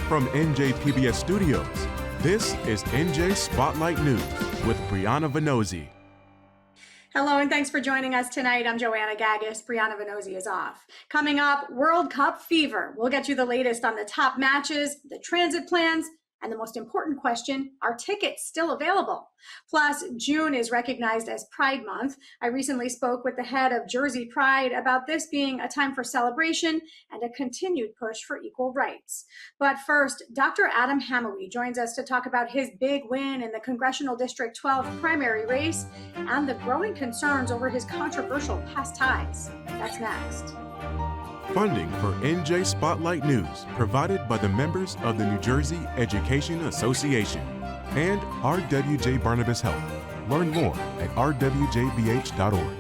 From NJPBS Studios, this is NJ Spotlight News with Brianna Vannozzi. Hello, and thanks for joining us tonight. I'm Joanna Gagis. Brianna Vannozzi is off. Coming up, World Cup fever. We'll get you the latest on the top matches, the transit plans, and the most important question, are tickets still available? Plus, June is recognized as Pride Month. I recently spoke with the head of Jersey Pride about this being a time for celebration and a continued push for equal rights. But first, Dr. Adam Hamawi joins us to talk about his big win in the Congressional District 12 primary race and the growing concerns over his controversial past ties. That's next. Funding for NJ Spotlight News provided by the members of the New Jersey Education Association and RWJ Barnabas Health. Learn more at rwjbh.org.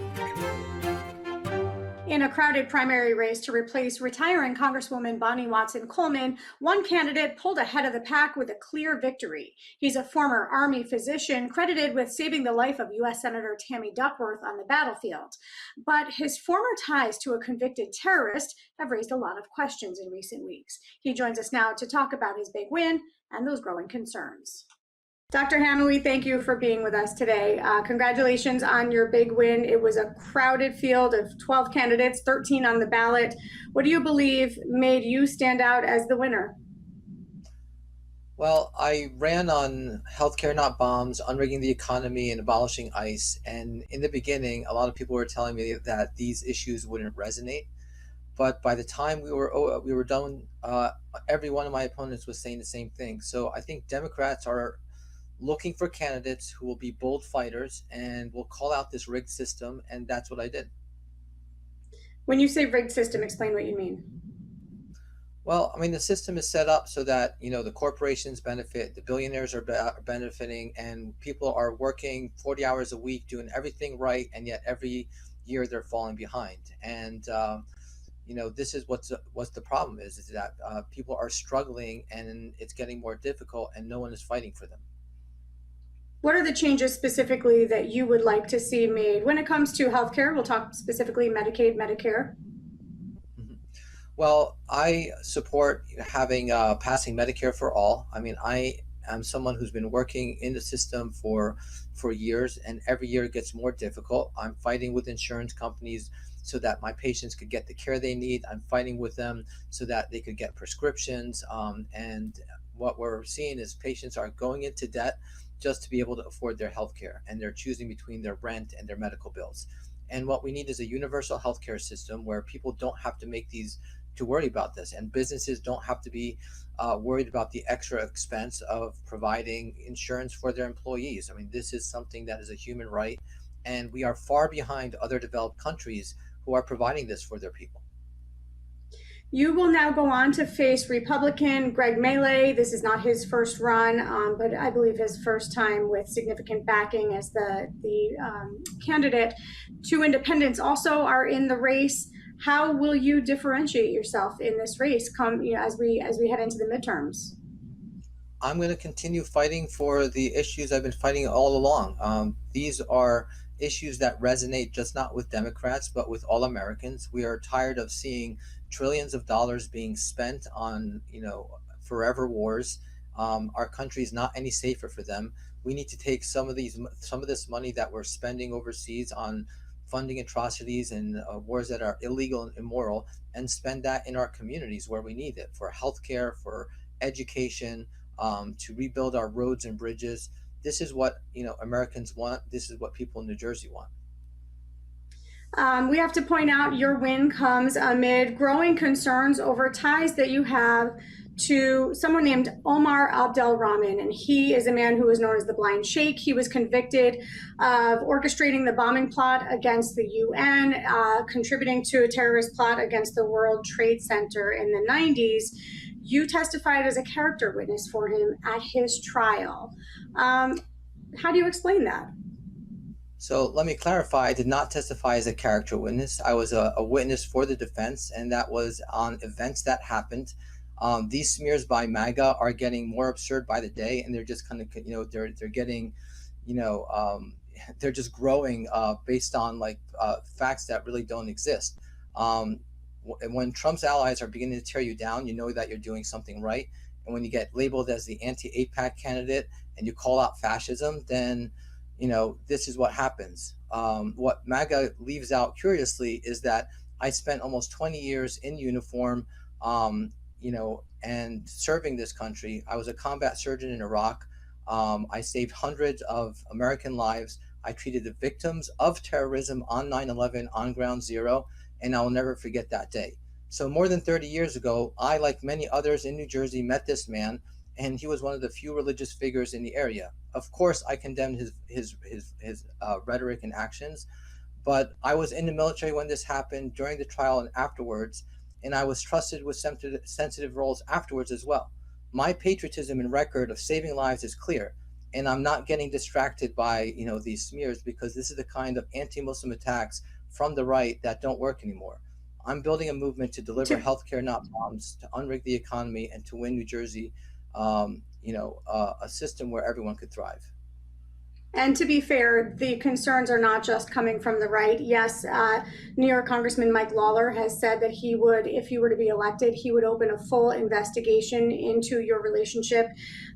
In a crowded primary race to replace retiring Congresswoman Bonnie Watson Coleman, one candidate pulled ahead of the pack with a clear victory. He's a former Army physician credited with saving the life of U.S. Senator Tammy Duckworth on the battlefield. But his former ties to a convicted terrorist have raised a lot of questions in recent weeks. He joins us now to talk about his big win and those growing concerns. Dr. Hamawi, thank you for being with us today. Congratulations on your big win. It was a crowded field of 12 candidates, 13 on the ballot. What do you believe made you stand out as the winner? Well, I ran on healthcare not bombs, unrigging the economy, and abolishing ICE. And in the beginning, a lot of people were telling me that these issues wouldn't resonate. But by the time we were done, every one of my opponents was saying the same thing. So I think Democrats are looking for candidates who will be bold fighters and will call out this rigged system, and that's what I did. When you say rigged system, explain what you mean. Well, I mean, the system is set up so that, the corporations benefit, the billionaires are benefiting, and people are working 40 hours a week doing everything right, and yet every year they're falling behind. And this is what's the problem is that people are struggling, and it's getting more difficult, and no one is fighting for them. What are the changes specifically that you would like to see made when it comes to healthcare? We'll talk specifically Medicaid, Medicare. Mm-hmm. Well, I support passing Medicare for all. I mean, I am someone who's been working in the system for years, and every year it gets more difficult. I'm fighting with insurance companies so that my patients could get the care they need. I'm fighting with them so that they could get prescriptions. And what we're seeing is patients are going into debt just to be able to afford their health care, and they're choosing between their rent and their medical bills. And what we need is a universal healthcare system where people don't have to worry about this, and businesses don't have to be worried about the extra expense of providing insurance for their employees. I mean, this is something that is a human right, and we are far behind other developed countries who are providing this for their people. You will now go on to face Republican Greg Mealy. This is not his first run, but I believe his first time with significant backing as the candidate. Two independents also are in the race. How will you differentiate yourself in this race as we head into the midterms? I'm going to continue fighting for the issues I've been fighting all along. These are issues that resonate just not with Democrats, but with all Americans. We are tired of seeing trillions of dollars being spent on, forever wars. Our country is not any safer for them. We need to take some of this money that we're spending overseas on funding atrocities and wars that are illegal and immoral, and spend that in our communities where we need it, for healthcare, for education, to rebuild our roads and bridges. This is what Americans want. This is what people in New Jersey want. We have to point out your win comes amid growing concerns over ties that you have to someone named Omar Abdel-Rahman, and he is a man who is known as the Blind Sheikh. He was convicted of orchestrating the bombing plot against the UN, contributing to a terrorist plot against the World Trade Center in the 90s. You testified as a character witness for him at his trial. How do you explain that? So let me clarify, I did not testify as a character witness. I was a witness for the defense, and that was on events that happened. These smears by MAGA are getting more absurd by the day, and they're just kind of, they're getting, they're just growing based on facts that really don't exist. When Trump's allies are beginning to tear you down, you know that you're doing something right. and when you get labeled as the anti-APAC candidate and you call out fascism, then this is what happens. What MAGA leaves out curiously is that I spent almost 20 years in uniform, and serving this country. I was a combat surgeon in Iraq. I saved hundreds of American lives. I treated the victims of terrorism on 9/11 on Ground Zero, and I'll never forget that day. So more than 30 years ago, I, like many others in New Jersey, met this man, and he was one of the few religious figures in the area. Of course, I condemned his rhetoric and actions, but I was in the military when this happened, during the trial and afterwards, and I was trusted with sensitive roles afterwards as well. My patriotism and record of saving lives is clear, and I'm not getting distracted by these smears, because this is the kind of anti-Muslim attacks from the right that don't work anymore. I'm building a movement to deliver healthcare, not bombs, to unrig the economy, and to win New Jersey, a system where everyone could thrive. And to be fair, the concerns are not just coming from the right. Yes, New York Congressman Mike Lawler has said that he would, if he were to be elected, he would open a full investigation into your relationship.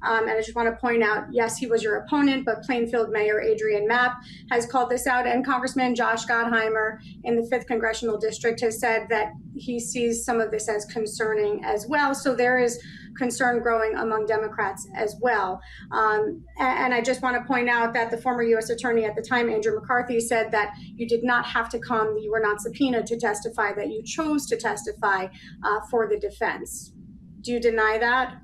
And I just want to point out, yes, he was your opponent, but Plainfield Mayor Adrian Mapp has called this out. And Congressman Josh Gottheimer in the 5th Congressional District has said that he sees some of this as concerning as well. So there is concern growing among Democrats as well. And I just want to point out that the former U.S. Attorney at the time, Andrew McCarthy, said that you did not have to come, you were not subpoenaed to testify, that you chose to testify for the defense. Do you deny that?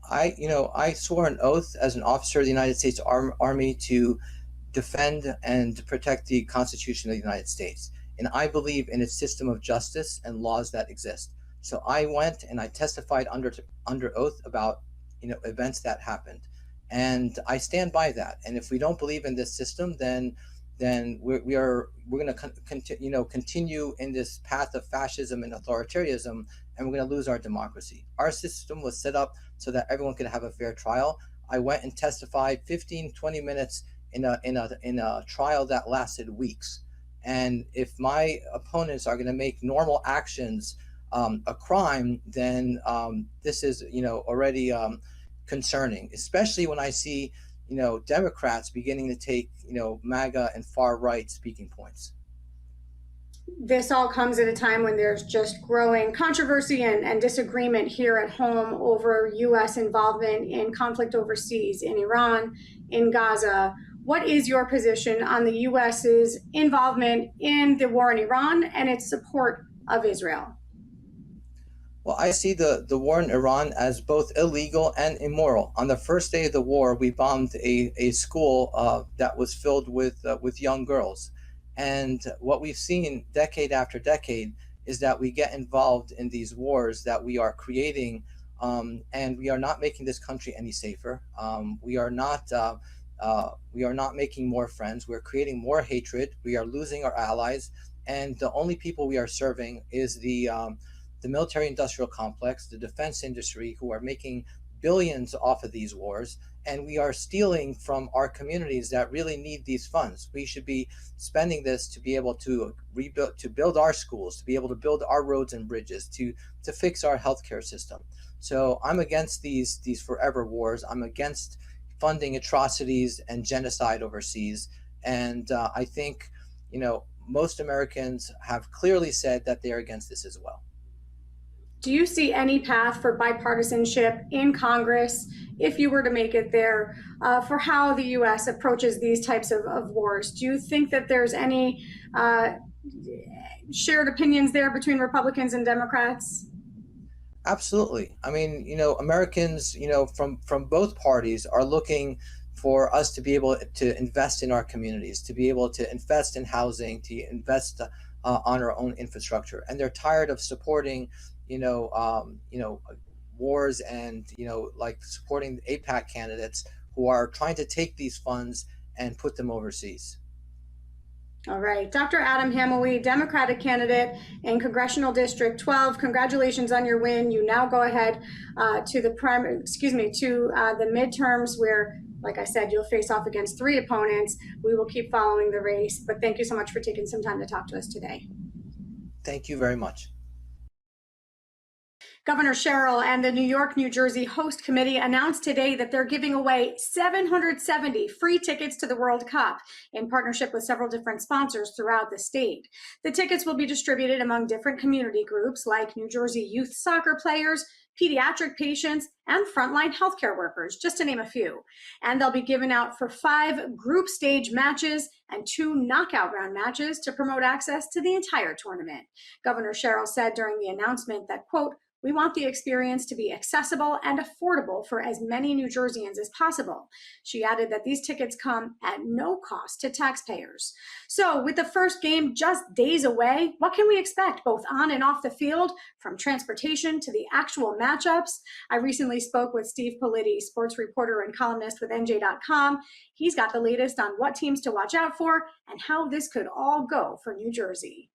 I swore an oath as an officer of the United States Army to defend and protect the Constitution of the United States. And I believe in its system of justice and laws that exist. So I went and I testified under oath about events that happened, and I stand by that. And if we don't believe in this system, then we're going to continue in this path of fascism and authoritarianism, and we're going to lose our democracy. Our system was set up so that everyone could have a fair trial. I went and testified 15-20 minutes in a trial that lasted weeks. And if my opponents are going to make normal actions a crime, then this is already concerning, especially when I see Democrats beginning to take MAGA and far right speaking points. This all comes at a time when there's just growing controversy and disagreement here at home over U.S. involvement in conflict overseas, in Iran, in Gaza. What is your position on the U.S.'s involvement in the war in Iran and its support of Israel? Well, I see the war in Iran as both illegal and immoral. On the first day of the war, we bombed a school that was filled with young girls. And what we've seen decade after decade is that we get involved in these wars that we are creating, and we are not making this country any safer. We are not making more friends. We're creating more hatred. We are losing our allies, and the only people we are serving is the military-industrial complex, the defense industry, who are making billions off of these wars, and we are stealing from our communities that really need these funds. We should be spending this to be able to rebuild, to build our schools, to be able to build our roads and bridges, to fix our healthcare system. So I'm against these forever wars. I'm against funding atrocities and genocide overseas, and I think most Americans have clearly said that they are against this as well. Do you see any path for bipartisanship in Congress, if you were to make it there, for how the U.S. approaches these types of wars? Do you think that there's any shared opinions there between Republicans and Democrats? Absolutely. I mean, Americans, from both parties are looking for us to be able to invest in our communities, to be able to invest in housing, to invest on our own infrastructure. And they're tired of supporting wars and, like supporting APAC candidates who are trying to take these funds and put them overseas. All right. Dr. Adam Hamouie, Democratic candidate in Congressional District 12. Congratulations on your win. You now go ahead to the midterms where, like I said, you'll face off against 3 opponents. We will keep following the race, but thank you so much for taking some time to talk to us today. Thank you very much. Governor Sherrill and the New York, New Jersey host committee announced today that they're giving away 770 free tickets to the World Cup in partnership with several different sponsors throughout the state. The tickets will be distributed among different community groups like New Jersey youth soccer players, pediatric patients, and frontline healthcare workers, just to name a few. And they'll be given out for 5 group stage matches and 2 knockout round matches to promote access to the entire tournament. Governor Sherrill said during the announcement that, quote, "We want the experience to be accessible and affordable for as many New Jerseyans as possible." She added that these tickets come at no cost to taxpayers. So with the first game just days away, what can we expect both on and off the field, from transportation to the actual matchups? I recently spoke with Steve Politi, sports reporter and columnist with NJ.com. He's got the latest on what teams to watch out for and how this could all go for New Jersey.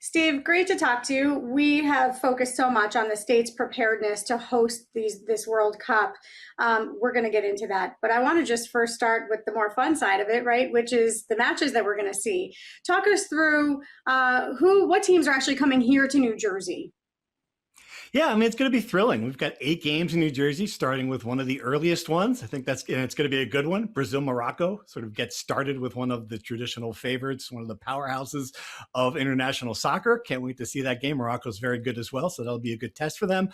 Steve, great to talk to you. We have focused so much on the state's preparedness to host this World Cup. We're going to get into that, but I want to just first start with the more fun side of it, right? Which is the matches that we're going to see. Talk us through what teams are actually coming here to New Jersey. Yeah, I mean, it's going to be thrilling. We've got 8 games in New Jersey, starting with one of the earliest ones. I think it's going to be a good one. Brazil-Morocco sort of gets started with one of the traditional favorites, one of the powerhouses of international soccer. Can't wait to see that game. Morocco's very good as well, so that'll be a good test for them.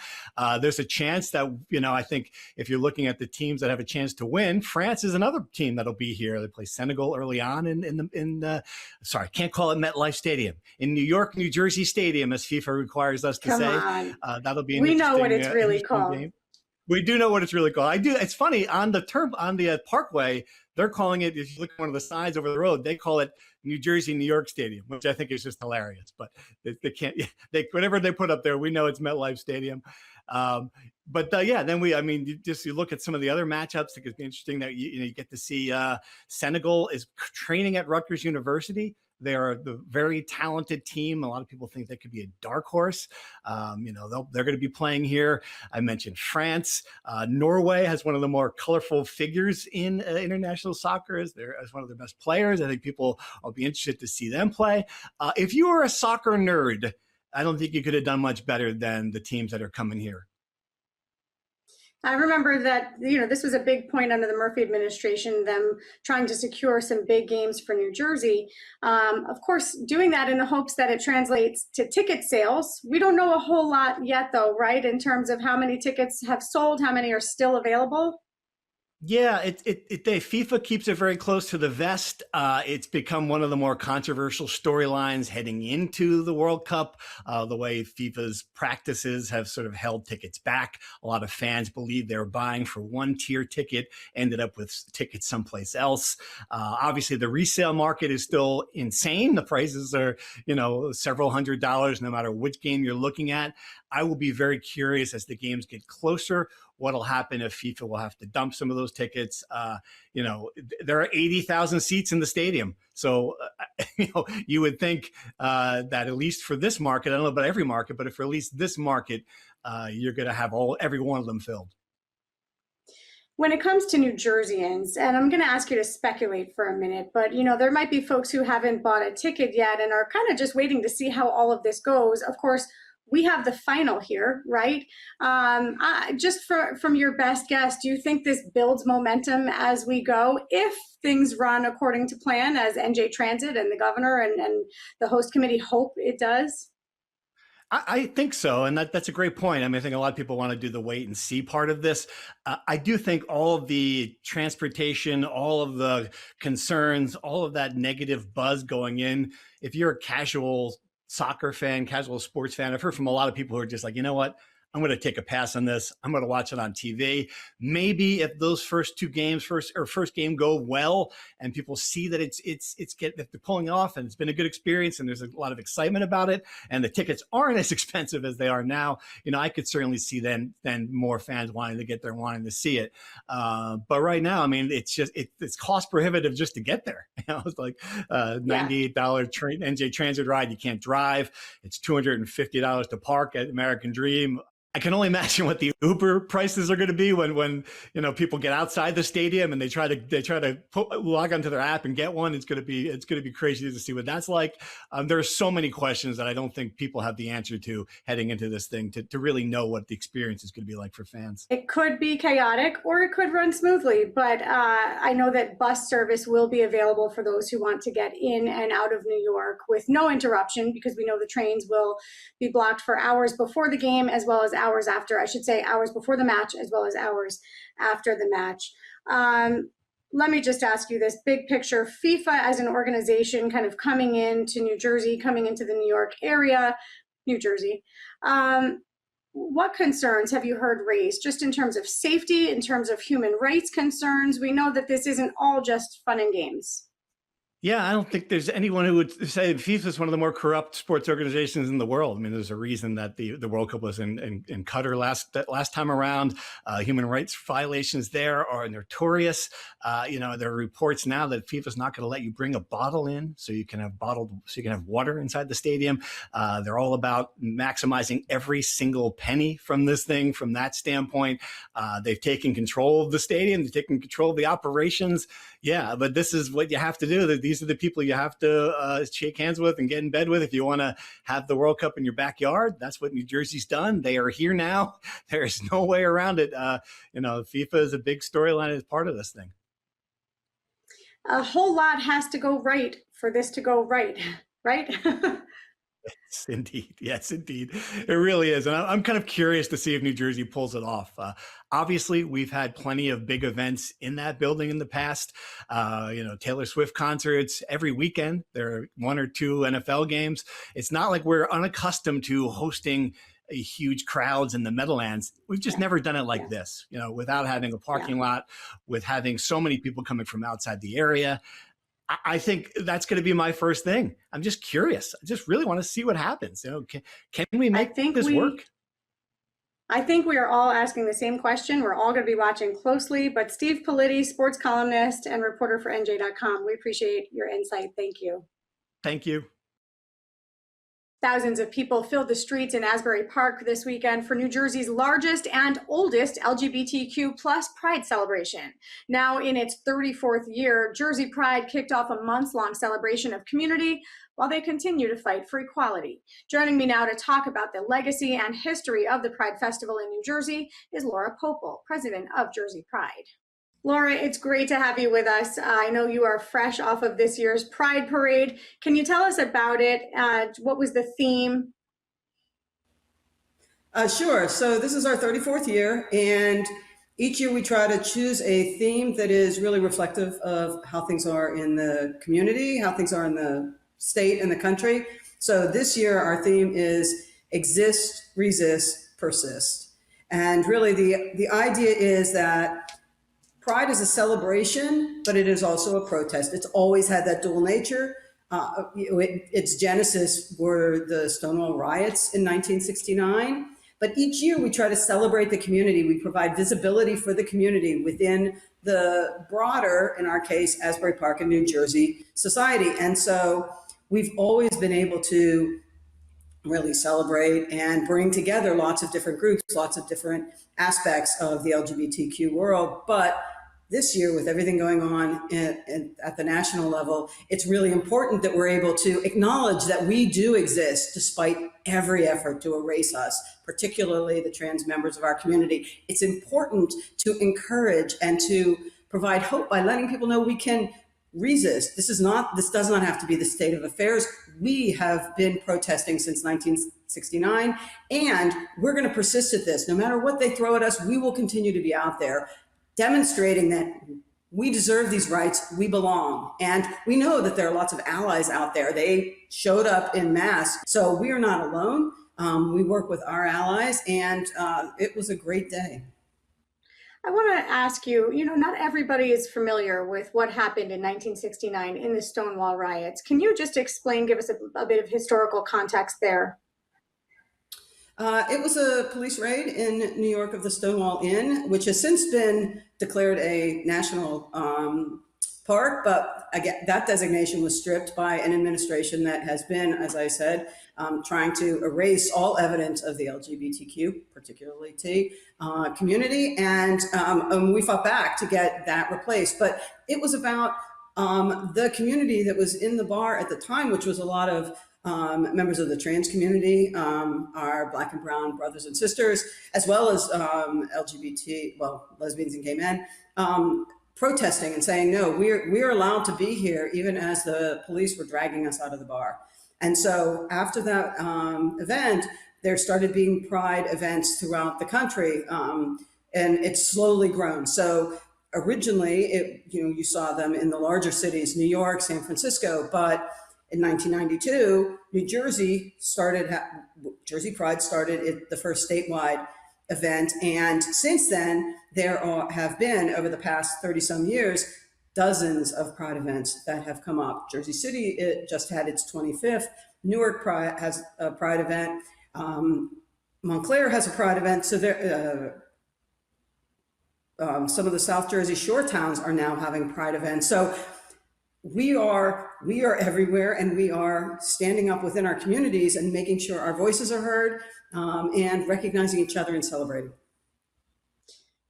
There's a chance that, I think if you're looking at the teams that have a chance to win, France is another team that'll be here. They play Senegal early on sorry, can't call it MetLife Stadium. In New York, New Jersey Stadium, as FIFA requires us to Come say. on. That'll be an we know what it's really interesting called. game. We do know what it's really called. It's funny on the Parkway, they're calling it, if you look at one of the signs over the road, they call it New Jersey, New York Stadium, which I think is just hilarious, but they can't, whatever they put up there, we know it's MetLife Stadium. Then you look at some of the other matchups. I think it's interesting that you get to see Senegal is training at Rutgers University. They are the very talented team. A lot of people think they could be a dark horse. They're going to be playing here. I mentioned France. Norway has one of the more colorful figures in international soccer as one of their best players. I think people will be interested to see them play. If you were a soccer nerd, I don't think you could have done much better than the teams that are coming here. I remember that, this was a big point under the Murphy administration, them trying to secure some big games for New Jersey. Of course, doing that in the hopes that it translates to ticket sales. We don't know a whole lot yet, though, right, in terms of how many tickets have sold, how many are still available? Yeah, FIFA keeps it very close to the vest. It's become one of the more controversial storylines heading into the World Cup. The way FIFA's practices have sort of held tickets back. A lot of fans believe they were buying for one tier ticket, ended up with tickets someplace else. Obviously, the resale market is still insane. The prices are, several $100s, no matter which game you're looking at. I will be very curious as the games get closer. What'll happen if FIFA will have to dump some of those tickets? There are 80,000 seats in the stadium. So, you would think that at least for this market, I don't know about every market, but for at least this market, you're going to have every one of them filled. When it comes to New Jerseyans, and I'm going to ask you to speculate for a minute, but there might be folks who haven't bought a ticket yet and are kind of just waiting to see how all of this goes. Of course, we have the final here, right? From your best guess, do you think this builds momentum as we go? If things run according to plan, as NJ Transit and the governor and the host committee hope it does? I think so. And that's a great point. I mean, I think a lot of people want to do the wait and see part of this. I do think all of the transportation, all of the concerns, all of that negative buzz going in, if you're a casual soccer fan, casual sports fan, I've heard from a lot of people who are just like, you know what? I'm going to take a pass on this. I'm going to watch it on TV. Maybe if those first game go well and people see that if they're pulling off and it's been a good experience and there's a lot of excitement about it and the tickets aren't as expensive as they are now, I could certainly see then more fans wanting to get there, wanting to see it. But right now, I mean, it's cost prohibitive just to get there. It's like $98 NJ Transit ride. You can't drive. It's $250 to park at American Dream. I can only imagine what the Uber prices are going to be when people get outside the stadium and they try to log onto their app and get one. It's going to be crazy to see what that's like. There are so many questions that I don't think people have the answer to heading into this thing to really know what the experience is going to be like for fans. It could be chaotic or it could run smoothly, but I know that bus service will be available for those who want to get in and out of New York with no interruption, because we know the trains will be blocked for hours before the game as well as hours after. I should say hours before the match as well as hours after the match. Let me just ask you this big picture. FIFA as an organization kind of coming into New Jersey, coming into the New York area, New Jersey. What concerns have you heard raised just in terms of safety, in terms of human rights concerns? We know that this isn't all just fun and games. Yeah, I don't think there's anyone who would say FIFA is one of the more corrupt sports organizations in the world. I mean, there's a reason that the World Cup was in Qatar last time around. Human rights violations there are notorious. There are reports now that FIFA's not going to let you bring a bottle in, so you can have water inside the stadium. They're all about maximizing every single penny from this thing. From that standpoint, they've taken control of the stadium. They've taken control of the operations. Yeah, but this is what you have to do. These are the people you have to shake hands with and get in bed with if you want to have the World Cup in your backyard. That's what New Jersey's done. They are here now. There's no way around it. FIFA is a big storyline as part of this thing. A whole lot has to go right for this to go right, right? Yes, indeed. Yes, indeed. It really is. And I'm kind of curious to see if New Jersey pulls it off. Obviously, we've had plenty of big events in that building in the past. Taylor Swift concerts every weekend. There are 1 or 2 NFL games. It's not like we're unaccustomed to hosting huge crowds in the Meadowlands. We've just never done it like this, without having a parking lot, with having so many people coming from outside the area. I think that's going to be my first thing. I'm just curious. I just really want to see what happens. Can we make this work? I think we are all asking the same question. We're all going to be watching closely. But Steve Politi, sports columnist and reporter for NJ.com, we appreciate your insight. Thank you. Thank you. Thousands of people filled the streets in Asbury Park this weekend for New Jersey's largest and oldest LGBTQ plus Pride celebration. Now in its 34th year, Jersey Pride kicked off a months-long celebration of community while they continue to fight for equality. Joining me now to talk about the legacy and history of the Pride Festival in New Jersey is Laura Popel, president of Jersey Pride. Laura, it's great to have you with us. I know you are fresh off of this year's Pride Parade. Can you tell us about it? What was the theme? Sure. So this is our 34th year, and each year we try to choose a theme that is really reflective of how things are in the community, how things are in the state and the country. So this year our theme is exist, resist, persist. And really the idea is that Pride is a celebration, but it is also a protest. It's always had that dual nature. Its genesis were the Stonewall riots in 1969. But each year we try to celebrate the community. We provide visibility for the community within the broader, in our case, Asbury Park and New Jersey society. And so we've always been able to really celebrate and bring together lots of different groups, lots of different aspects of the LGBTQ world. But this year, with everything going on at the national level, it's really important that we're able to acknowledge that we do exist despite every effort to erase us, particularly the trans members of our community. It's important to encourage and to provide hope by letting people know we can resist. This does not have to be the state of affairs. We have been protesting since 1969, and we're going to persist at this. No matter what they throw at us, we will continue to be out there demonstrating that we deserve these rights, we belong. And we know that there are lots of allies out there. They showed up in mass. So we are not alone. We work with our allies, and it was a great day. I want to ask you, not everybody is familiar with what happened in 1969 in the Stonewall riots. Can you just explain, give us a bit of historical context there? It was a police raid in New York of the Stonewall Inn, which has since been declared a national park, but again, that designation was stripped by an administration that has been, as I said, trying to erase all evidence of the LGBTQ, particularly T, community. And we fought back to get that replaced. But it was about the community that was in the bar at the time, which was a lot of members of the trans community, our Black and brown brothers and sisters, as well as LGBT, well, lesbians and gay men, protesting and saying, no, we're allowed to be here, even as the police were dragging us out of the bar. And so after that event, there started being pride events throughout the country, and it's slowly grown. So originally, you saw them in the larger cities, New York, San Francisco, but in 1992, New Jersey started, Jersey Pride started the first statewide event. And since then, there have been, over the past 30 some years, dozens of Pride events that have come up. Jersey City, it just had its 25th. Newark Pride has a Pride event. Montclair has a Pride event. So there, some of the South Jersey shore towns are now having Pride events. So we are everywhere, and we are standing up within our communities and making sure our voices are heard, and recognizing each other and celebrating.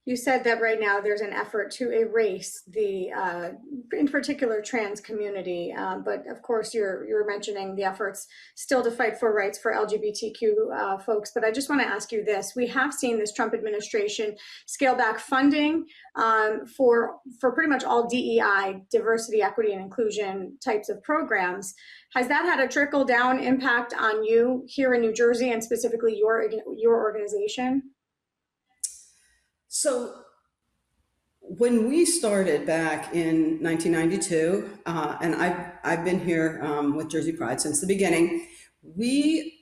You said that right now there's an effort to erase the, in particular, trans community. But of course, you're mentioning the efforts still to fight for rights for LGBTQ folks. But I just want to ask you this. We have seen this Trump administration scale back funding for pretty much all DEI, diversity, equity, and inclusion types of programs. Has that had a trickle down impact on you here in New Jersey, and specifically your organization? So when we started back in 1992, and I've been here with Jersey Pride since the beginning, we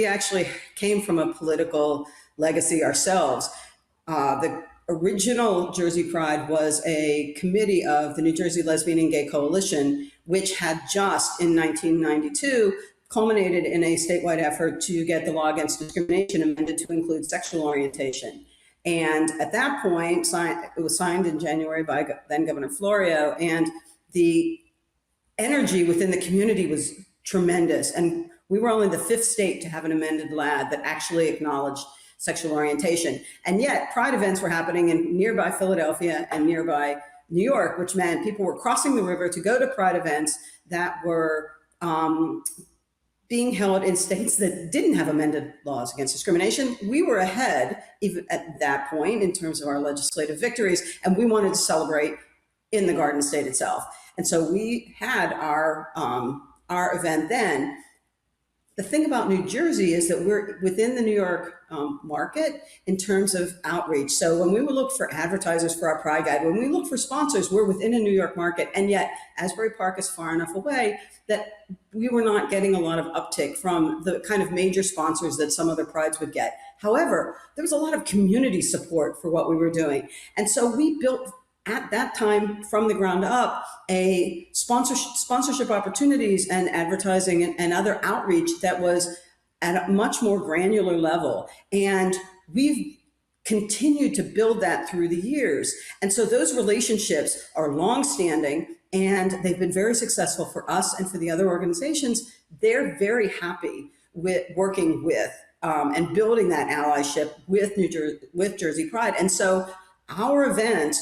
actually came from a political legacy ourselves. The original Jersey Pride was a committee of the New Jersey Lesbian and Gay Coalition, which had just in 1992 culminated in a statewide effort to get the law against discrimination amended to include sexual orientation. And at that point, it was signed in January by then Governor Florio, and the energy within the community was tremendous. And we were only the 5th state to have an amended LAD that actually acknowledged sexual orientation. And yet Pride events were happening in nearby Philadelphia and nearby New York, which meant people were crossing the river to go to Pride events that were being held in states that didn't have amended laws against discrimination. We were ahead even at that point in terms of our legislative victories, and we wanted to celebrate in the Garden State itself. And so we had our event then. The thing about New Jersey is that we're within the New York market in terms of outreach. So when we would look for advertisers for our Pride Guide, when we look for sponsors, we're within a New York market. And yet Asbury Park is far enough away that we were not getting a lot of uptake from the kind of major sponsors that some other Prides would get. However, there was a lot of community support for what we were doing. And so we built at that time from the ground up a sponsorship opportunities and advertising and other outreach that was at a much more granular level. And we've continued to build that through the years. And so those relationships are longstanding, and they've been very successful for us and for the other organizations. They're very happy with working with and building that allyship with Jersey Pride. And so our event,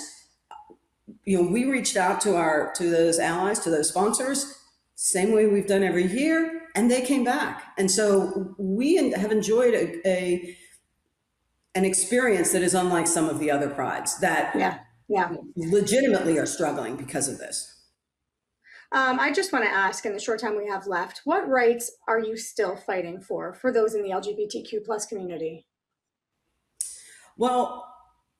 we reached out to those allies, to those sponsors, same way we've done every year, and they came back. And so we have enjoyed an experience that is unlike some of the other Prides that legitimately are struggling because of this. I just want to ask, in the short time we have left, what rights are you still fighting for those in the LGBTQ plus community? Well,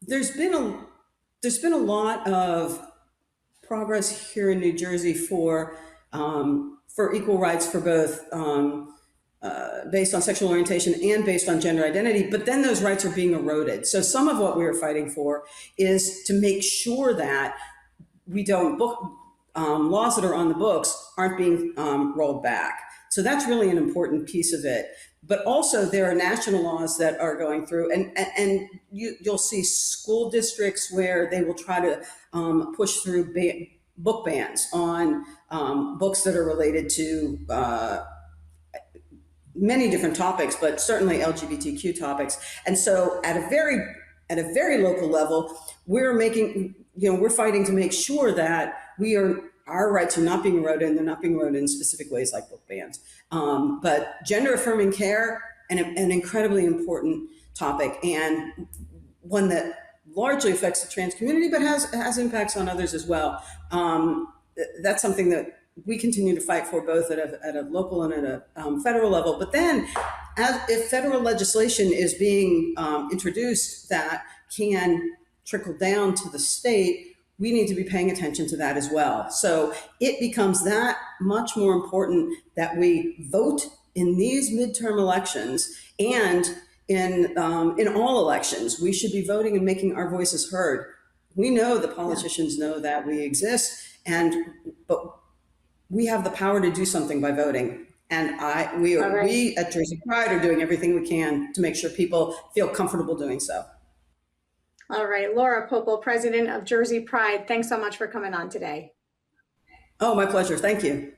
there's been a lot of progress here in New Jersey for equal rights for both based on sexual orientation and based on gender identity, but then those rights are being eroded. So some of what we are fighting for is to make sure that we don't laws that are on the books aren't being rolled back. So that's really an important piece of it. but also there are national laws that are going through, and you'll see school districts where they will try to push through book bans on books that are related to many different topics, but certainly LGBTQ topics. And so at a very local level, we're fighting to make sure that our rights are not being eroded, and they're not being eroded in specific ways like book bans. But gender affirming care, an incredibly important topic, and one that largely affects the trans community, but has impacts on others as well. That's something that we continue to fight for, both at a local and at a federal level. But then, if federal legislation is being introduced that can trickle down to the state, we need to be paying attention to that as well. So it becomes that much more important that we vote in these midterm elections, and in all elections. We should be voting and making our voices heard. We know the politicians know that we exist, but we have the power to do something by voting. And we at Jersey Pride are doing everything we can to make sure people feel comfortable doing so. All right, Laura Popel, president of Jersey Pride, thanks so much for coming on today. Oh, my pleasure. Thank you.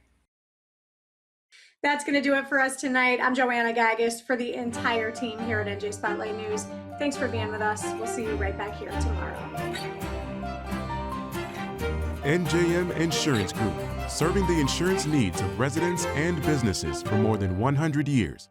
That's going to do it for us tonight. I'm Joanna Gagis for the entire team here at NJ Spotlight News. Thanks for being with us. We'll see you right back here tomorrow. NJM Insurance Group, serving the insurance needs of residents and businesses for more than 100 years.